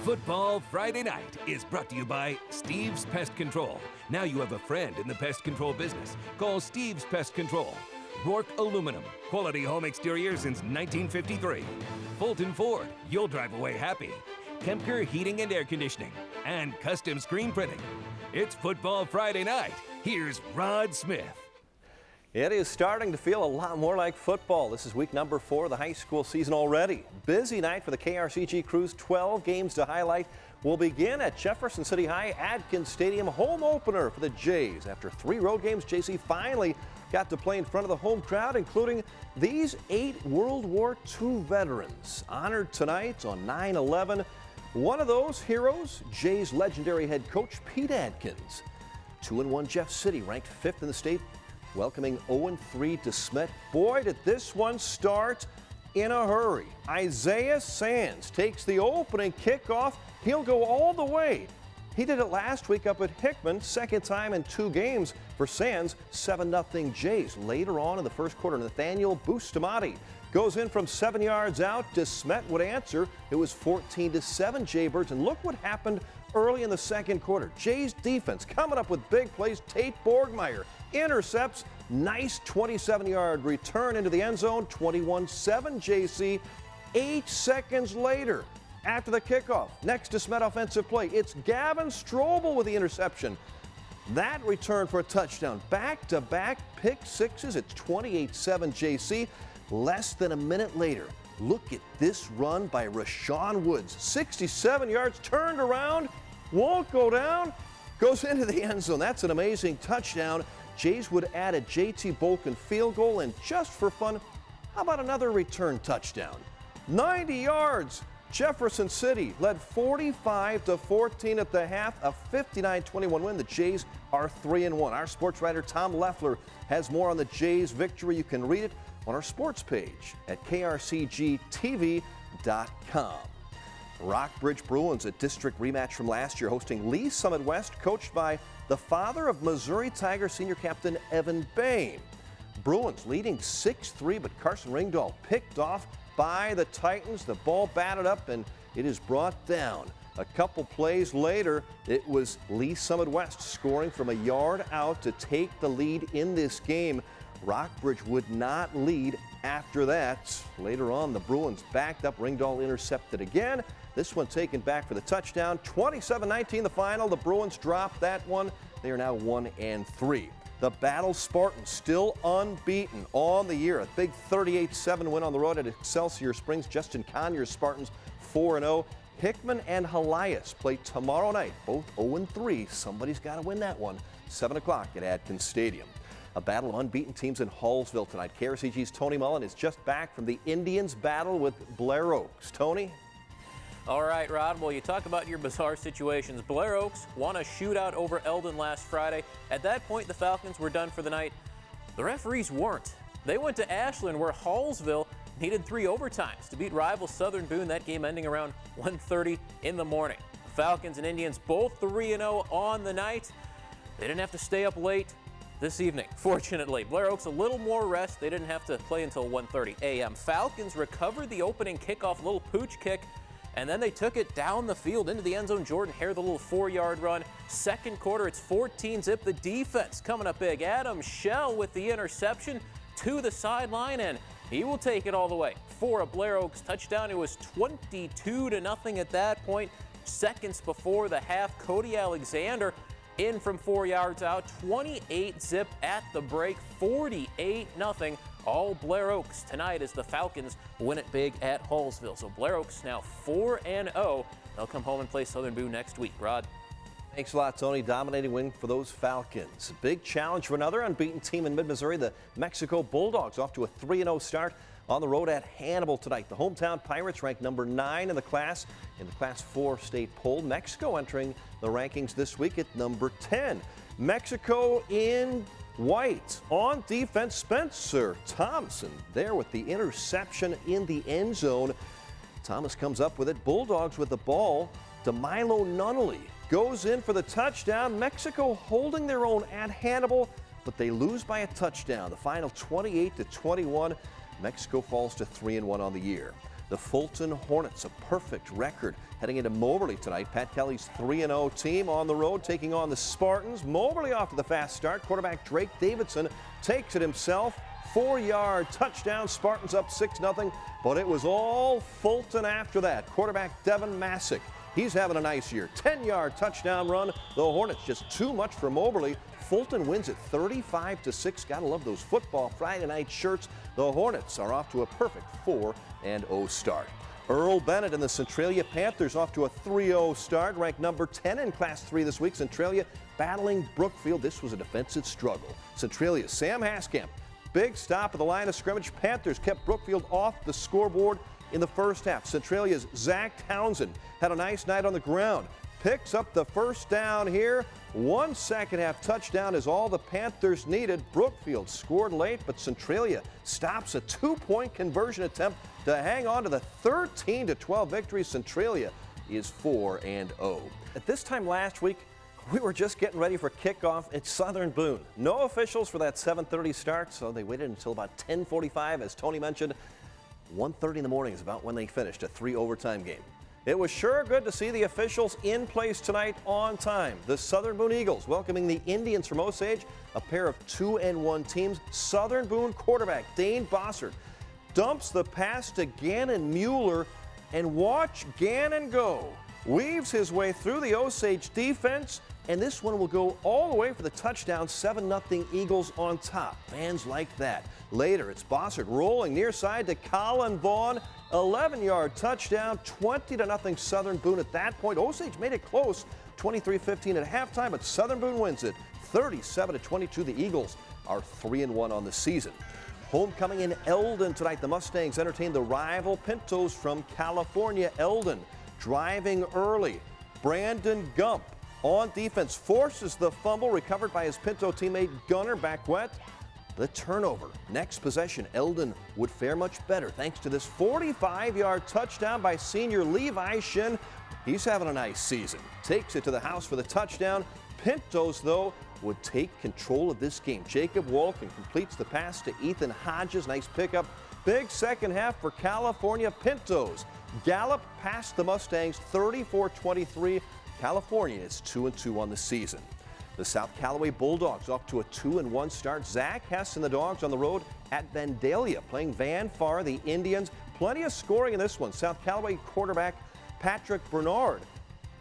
Football Friday Night is brought to you by Steve's Pest Control. Now you have a friend in the pest control business. Call Steve's Pest Control. Rourke Aluminum, quality home exterior since 1953. Fulton Ford, you'll drive away happy. Kempker Heating and Air Conditioning. And Custom Screen Printing. It's Football Friday Night. Here's Rod Smith. It is starting to feel a lot more like football. This is week number 4 of the high school season already. Busy night for the KRCG Crews. 12 games to highlight. Will begin at Jefferson City High Adkins Stadium. Home opener for the Jays. After 3 road games, JC finally got to play in front of the home crowd, including these 8 World War II veterans honored tonight on 9/11. One of those heroes, Jays legendary head coach Pete Adkins. 2-1 Jeff City, ranked 5th in the state, welcoming 0-3 DeSmet. Boy, did this one start in a hurry. Isaiah Sands takes the opening kickoff. He'll go all the way. He did it last week up at Hickman, second time in 2 games for Sands. 7-0 Jays. Later on in the first quarter, Nathaniel Bustamante goes in from 7 yards out. DeSmet would answer. It was 14-7 Jaybirds. And look what happened early in the second quarter. Jays defense coming up with big plays. Tate Borgmeyer intercepts. Nice 27-yard return into the end zone. 21-7 JC. 8 seconds later, after the kickoff, next DeSmet offensive play, it's Gavin Strobel with the interception. That return for a touchdown. Back-to-back pick sixes. It's 28-7 JC. Less than a minute later, look at this run by Rashawn Woods. 67 yards, turned around, won't go down, goes into the end zone. That's an amazing touchdown. Jays would add a JT Bolkin field goal, and just for fun, how about another return touchdown? 90 yards. Jefferson City led 45-14 at the half, a 59-21 win. The Jays are 3-1. Our sports writer Tom Leffler has more on the Jays' victory. You can read it on our sports page at krcgtv.com. Rockbridge Bruins, a district rematch from last year, hosting Lee Summit West, coached by the father of Missouri Tiger senior captain Evan Bain. Bruins leading 6-3, but Carson Ringdahl picked off by the Titans. The ball batted up, and it is brought down. A couple plays later, it was Lee Summit West scoring from a yard out to take the lead in this game. Rockbridge would not lead after that. Later on, the Bruins backed up. Ringdahl intercepted again. This one taken back for the touchdown. 27-19 the final. The Bruins dropped that one. They are now 1-3. The Battle Spartans still unbeaten on the year. A big 38-7 win on the road at Excelsior Springs. Justin Conyers Spartans 4-0. Hickman and Helias play tomorrow night, both 0-3. Somebody's got to win that one. 7 o'clock at Adkins Stadium. A battle of unbeaten teams in Hallsville tonight. KRCG's Tony Mullen is just back from the Indians battle with Blair Oaks. Tony? All right, Rod. Well, you talk about your bizarre situations. Blair Oaks won a shootout over Eldon last Friday. At that point, the Falcons were done for the night. The referees weren't. They went to Ashland, where Hallsville needed 3 overtimes to beat rival Southern Boone, that game ending around 1:30 in the morning. The Falcons and Indians both 3-0 on the night. They didn't have to stay up late this evening, fortunately. Blair Oaks a little more rest. They didn't have to play until 1:30 a.m. Falcons recovered the opening kickoff, little pooch kick, and then they took it down the field into the end zone. Jordan Hare, the little 4-yard run. Second quarter, it's 14-zip. The defense coming up big. Adam Shell with the interception to the sideline, and he will take it all the way for a Blair Oaks touchdown. It was 22-0 at that point. Seconds before the half, Cody Alexander in from 4 yards out. 28-zip at the break. 48-0. All Blair Oaks tonight as the Falcons win it big at Hallsville. So Blair Oaks now 4-0. They'll come home and play Southern Boone next week. Rod? Thanks a lot, Tony. Dominating win for those Falcons. Big challenge for another unbeaten team in mid-Missouri, the Mexico Bulldogs, off to a 3-0 start on the road at Hannibal tonight. The hometown Pirates ranked number 9 in the Class 4 state poll. Mexico entering the rankings this week at number 10. Mexico in white. On defense, Spencer Thompson there with the interception in the end zone. Thomas comes up with it. Bulldogs with the ball. DeMilo Nunnally goes in for the touchdown. Mexico holding their own at Hannibal, but they lose by a touchdown. The final 28-21. Mexico falls to 3-1 on the year. The Fulton Hornets, a perfect record heading into Moberly tonight. Pat Kelly's 3-0 team on the road taking on the Spartans. Moberly off to the fast start. Quarterback Drake Davidson takes it himself. 4-yard touchdown. Spartans up 6-0, but it was all Fulton after that. Quarterback Devin Masick, he's having a nice year. 10-yard touchdown run. The Hornets just too much for Moberly. Fulton wins it 35-6. Gotta love those football Friday night shirts. The Hornets are off to a perfect 4-0 start. Earl Bennett and the Centralia Panthers off to a 3-0 start, ranked number 10 in Class 3 this week. Centralia battling Brookfield. This was a defensive struggle. Centralia's Sam Haskamp, big stop at the line of scrimmage. Panthers kept Brookfield off the scoreboard in the first half. Centralia's Zach Townsend had a nice night on the ground. Picks up the first down here. 1 second half touchdown is all the Panthers needed. Brookfield scored late, but Centralia stops a 2-point conversion attempt to hang on to the 13-12 victory. Centralia is 4-0. At this time last week, we were just getting ready for kickoff at Southern Boone. No officials for that 7:30 start, so they waited until about 10:45, as Tony mentioned. 1:30 in the morning is about when they finished a 3-overtime game. It was sure good to see the officials in place tonight on time. The Southern Boone Eagles welcoming the Indians from Osage, a pair of 2-1 teams. Southern Boone quarterback Dane Bossert dumps the pass to Gannon Mueller, and watch Gannon go. Weaves his way through the Osage defense, and this one will go all the way for the touchdown. 7-0 Eagles on top. Fans like that. Later, it's Bossert rolling near side to Colin Vaughn. 11-yard touchdown, 20-0 Southern Boone at that point. Osage made it close, 23-15 at halftime, but Southern Boone wins it 37-22. The Eagles are 3-1 on the season. Homecoming in Eldon tonight. The Mustangs entertain the rival Pintos from California. Eldon driving early. Brandon Gump on defense forces the fumble recovered by his Pinto teammate Gunnar Bacquet. The turnover. Next possession, Eldon would fare much better thanks to this 45-yard touchdown by senior Levi Shin. He's having a nice season. Takes it to the house for the touchdown. Pintos, though, would take control of this game. Jacob Walken completes the pass to Ethan Hodges. Nice pickup. Big second half for California. Pintos gallop past the Mustangs 34-23. California is 2-2 on the season. The South Callaway Bulldogs off to a 2-1 start. Zach Hess and the Dogs on the road at Vandalia, playing Van Far, the Indians. Plenty of scoring in this one. South Callaway quarterback Patrick Bernard.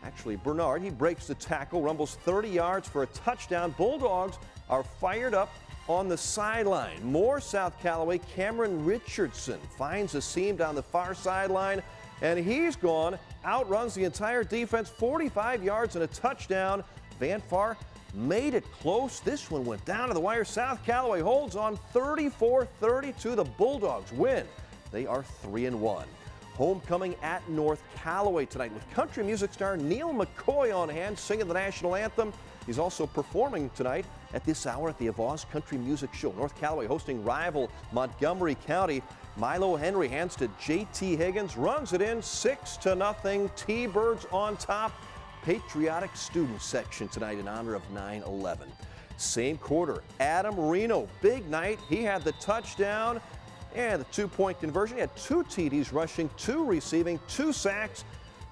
Actually, Bernard, he breaks the tackle, rumbles 30 yards for a touchdown. Bulldogs are fired up on the sideline. More South Callaway. Cameron Richardson finds a seam down the far sideline, and he's gone. Outruns the entire defense, 45 yards and a touchdown. Van Far made it close. This one went down to the wire. South Callaway holds on 34-32. The Bulldogs win. They are 3-1. Homecoming at North Callaway tonight with country music star Neil McCoy on hand singing the national anthem. He's also performing tonight at this hour at the Avaz Country Music Show. North Callaway hosting rival Montgomery County. Milo Henry hands to J.T. Higgins, runs it in 6-0. T-Birds on top. Patriotic student section tonight in honor of 9/11. Same quarter, Adam Reno, big night. He had the touchdown and the 2-point conversion. He had 2 TDs rushing, 2 receiving, 2 sacks.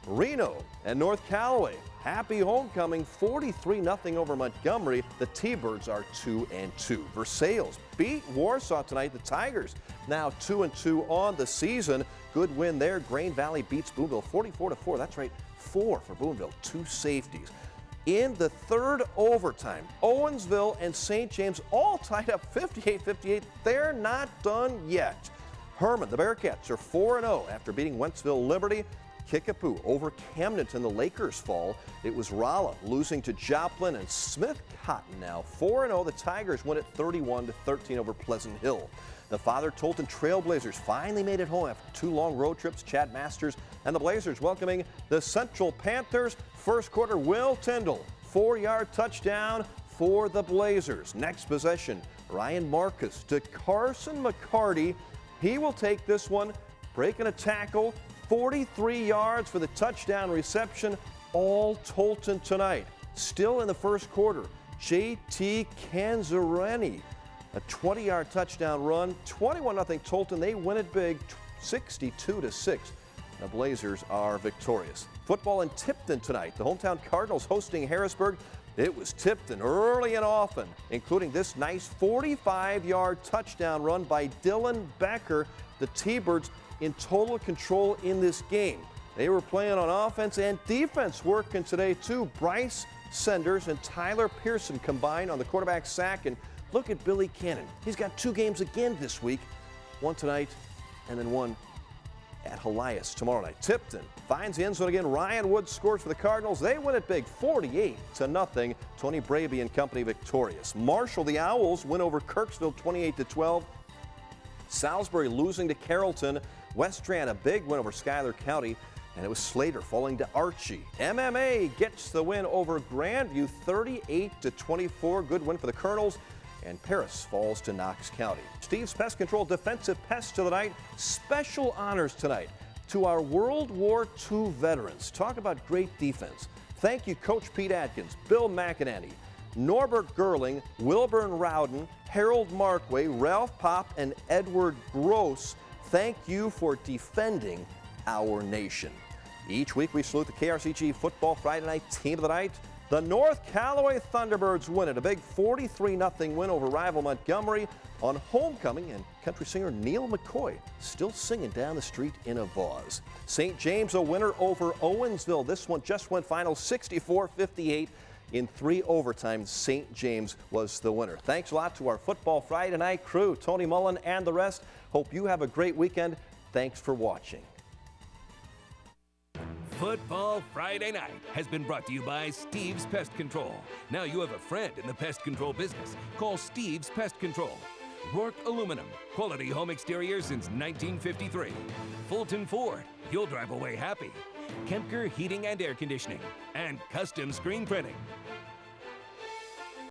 Reno and North Callaway, happy homecoming, 43-0 over Montgomery. The T-Birds are 2-2. Versailles beat Warsaw tonight. The Tigers now 2-2 on the season. Good win there. Grain Valley beats Boonville 44-4. That's right. 4 for Boonville, 2 safeties. In the third overtime, Owensville and St. James all tied up 58-58. They're not done yet. Herman, the Bearcats, are 4-0 after beating Wentzville Liberty. Kickapoo over Camdenton. The Lakers fall. It was Rolla losing to Joplin, and Smith Cotton now 4-0. The Tigers win it 31-13 over Pleasant Hill. The Father Tolton Trailblazers finally made it home after 2 long road trips. Chad Masters and the Blazers welcoming the Central Panthers. First quarter, Will Tyndall, 4-yard touchdown for the Blazers. Next possession, Ryan Marcus to Carson McCarty. He will take this one, breaking a tackle, 43 yards for the touchdown reception. All Tolton tonight. Still in the first quarter, J.T. Canzareni, a 20-yard touchdown run, 21-0 Tolton. They win it big, 62-6. The Blazers are victorious. Football in Tipton tonight. The hometown Cardinals hosting Harrisburg. It was Tipton early and often, including this nice 45-yard touchdown run by Dylan Becker. The T-Birds in total control in this game. They were playing on offense and defense working today too. Bryce Senders and Tyler Pearson combined on the quarterback sack. And look at Billy Cannon. He's got 2 games again this week. One tonight and then one at Helias tomorrow night. Tipton finds the end zone again. Ryan Woods scores for the Cardinals. They win it big, 48-0. Tony Braby and company victorious. Marshall, the Owls, win over Kirksville 28-12. Salisbury losing to Carrollton. West Strand, a big win over Schuyler County. And it was Slater falling to Archie. MMA gets the win over Grandview 38-24. Good win for the Colonels. And Paris falls to Knox County. Steve's Pest Control Defensive Pest of the Night. Special honors tonight to our World War II veterans. Talk about great defense. Thank you, Coach Pete Atkins, Bill McEnany, Norbert Gerling, Wilburn Rowden, Harold Markway, Ralph Pop, and Edward Gross. Thank you for defending our nation. Each week we salute the KRCG Football Friday Night Team of the Night. The North Callaway Thunderbirds win it, a big 43-0 win over rival Montgomery on homecoming, and country singer Neil McCoy still singing down the street in a vase. St. James a winner over Owensville. This one just went final 64-58 in 3 overtimes. St. James was the winner. Thanks a lot to our Football Friday Night crew, Tony Mullen and the rest. Hope you have a great weekend. Thanks for watching. Football Friday Night has been brought to you by Steve's Pest Control. Now you have a friend in the pest control business. Call Steve's Pest Control. Rourke Aluminum, quality home exterior since 1953. Fulton Ford, you'll drive away happy. Kempker Heating and Air Conditioning, and Custom Screen Printing.